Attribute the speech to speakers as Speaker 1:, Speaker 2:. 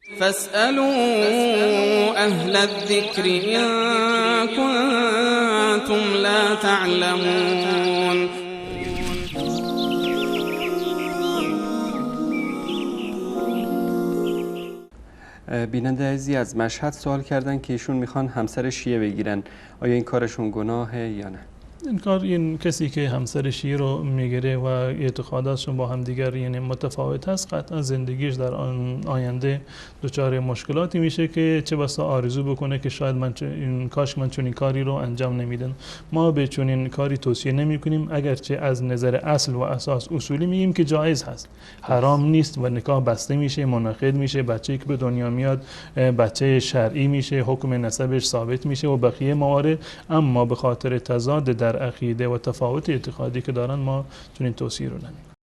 Speaker 1: فاسألوا أهل الذكر إن كنتم لا تعلمون.
Speaker 2: بیننده عزیزی از مشهد سوال کردن که ایشون میخوان همسر شیعه بگیرن، آیا این کارشون گناهه یا نه؟
Speaker 3: این کسی که همسر شیعه رو میگیره و اعتقاداتشون با هم دیگر یعنی متفاوت هست، قطعا زندگیش در آینده دچار مشکلاتی میشه که چه بسا آرزو بکنه که شاید کاش من چنین کاری رو انجام نمیدن. ما به چنین کاری توصیه نمی کنیم، اگرچه از نظر اصل و اساس اصولی میگیم که جایز هست، حرام نیست و نکاح بسته میشه، منعقد میشه، بچه‌ای که به دنیا میاد بچه شرعی میشه، حکم نسبش ثابت میشه و بقیه موارد. اما به خاطر تضاد در عقیده و تفاوت اعتقادی که دارن ما چنین توصیه رو نمی‌کنیم.